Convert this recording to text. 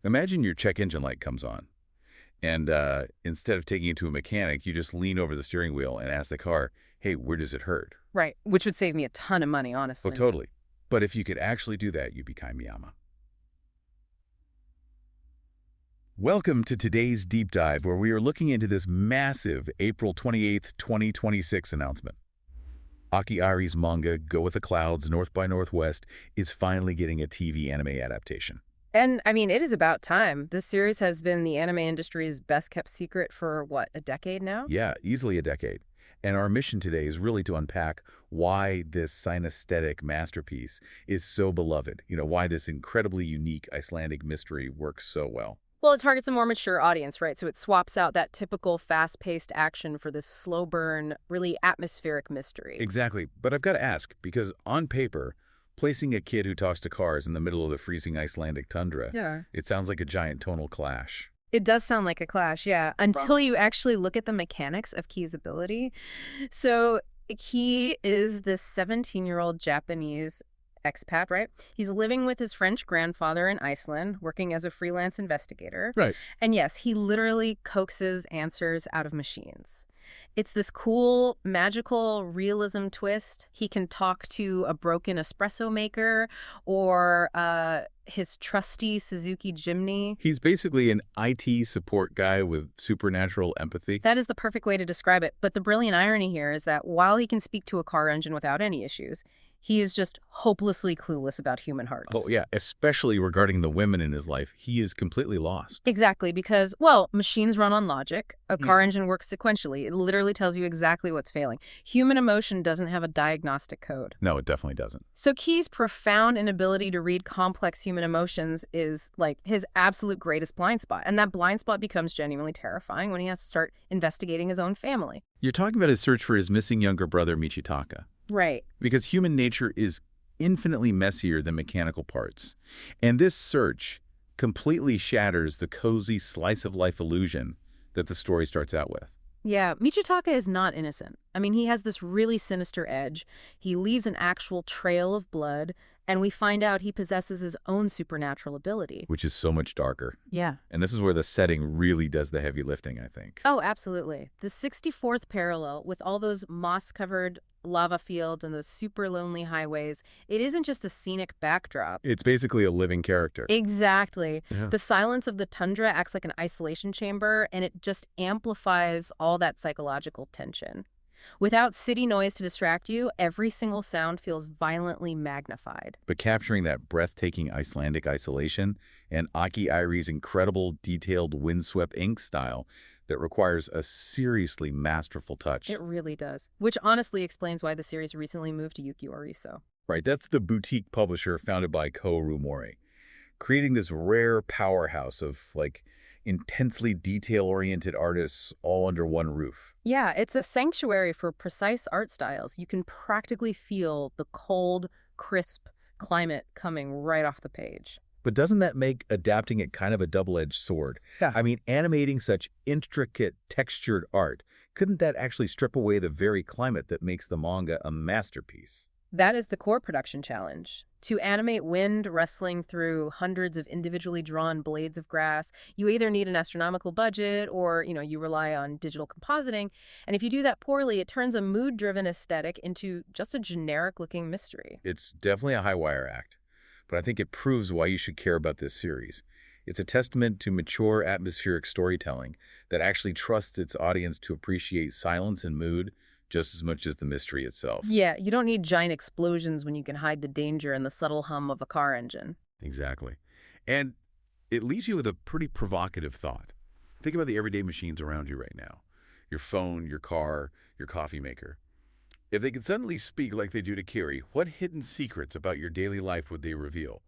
Imagine your check engine light comes on, and instead of taking it to a mechanic, you just lean over the steering wheel and ask the car, hey, where does it hurt? Right, which would save me a ton of money, Oh, honestly. totally. But if you could actually do that, you'd be Kaimiyama. Welcome to today's deep dive, where we are looking into this massive April 28th, 2026 announcement. Aki Irie's manga, Go With the Clouds, North by Northwest, is finally getting a TV anime adaptation. And, I mean, it is about time. This series has been the anime industry's best-kept secret for, what, a decade now? Yeah, easily a decade. And our mission today is really to unpack why this synesthetic masterpiece is so beloved. Why this incredibly unique Icelandic mystery works so well. Well, it targets a more mature audience, right? So it swaps out that typical fast-paced action for this slow burn, really atmospheric mystery. Exactly. But I've got to ask, because on paper, placing a kid who talks to cars in the middle of the freezing Icelandic tundra, Yeah. it sounds like a giant tonal clash. It does sound like a clash, yeah, until you actually look at the mechanics of Key's ability. So Key is this 17-year-old Japanese expat, right? He's living with his French grandfather in Iceland, working as a freelance investigator. Right. And yes, he literally coaxes answers out of machines. It's this cool, magical realism twist. He can talk to a broken espresso maker or his trusty Suzuki Jimny. He's basically an IT support guy with supernatural empathy. That is the perfect way to describe it. But the brilliant irony here is that while he can speak to a car engine without any issues, he is just hopelessly clueless about human hearts. Oh, yeah, especially regarding the women in his life. He is completely lost. Exactly, because, well, machines run on logic. A car engine works sequentially. It literally tells you exactly what's failing. Human emotion doesn't have a diagnostic code. No, it definitely doesn't. So Key's profound inability to read complex human emotions is, like, his absolute greatest blind spot. And that blind spot becomes genuinely terrifying when he has to start investigating his own family. You're talking about his search for his missing younger brother, Michitaka. Right. Because human nature is infinitely messier than mechanical parts. And this search completely shatters the cozy slice-of-life illusion that the story starts out with. Yeah, Michitaka is not innocent. I mean, he has this really sinister edge. He leaves an actual trail of blood, and we find out he possesses his own supernatural ability. Which is so much darker. Yeah. And this is where the setting really does the heavy lifting, I think. Oh, absolutely. The 64th parallel, with all those moss-covered lava fields and those super lonely highways, it isn't just a scenic backdrop. It's basically a living character. Exactly. Yeah. The silence of the tundra acts like an isolation chamber, and it just amplifies all that psychological tension. Without city noise to distract you, every single sound feels violently magnified. But capturing that breathtaking Icelandic isolation and Aki Irie's incredible detailed windswept ink style that requires a seriously masterful touch. It really does. Which honestly explains why the series recently moved to Yuki Oriso. Right, that's the boutique publisher founded by Kouru Mori, creating this rare powerhouse of, intensely detail-oriented artists all under one roof. Yeah, it's a sanctuary for precise art styles. You can practically feel the cold, crisp climate coming right off the page. But doesn't that make adapting it kind of a double-edged sword? Yeah. I mean, animating such intricate, textured art, couldn't that actually strip away the very climate that makes the manga a masterpiece? That is the core production challenge. To animate wind wrestling through hundreds of individually drawn blades of grass, you either need an astronomical budget or, you rely on digital compositing. And if you do that poorly, it turns a mood-driven aesthetic into just a generic-looking mystery. It's definitely a high-wire act, but I think it proves why you should care about this series. It's a testament to mature atmospheric storytelling that actually trusts its audience to appreciate silence and mood just as much as the mystery itself. Yeah, you don't need giant explosions when you can hide the danger in the subtle hum of a car engine. Exactly. And it leaves you with a pretty provocative thought. Think about the everyday machines around you right now. Your phone, your car, your coffee maker. If they could suddenly speak like they do to Kiri, what hidden secrets about your daily life would they reveal?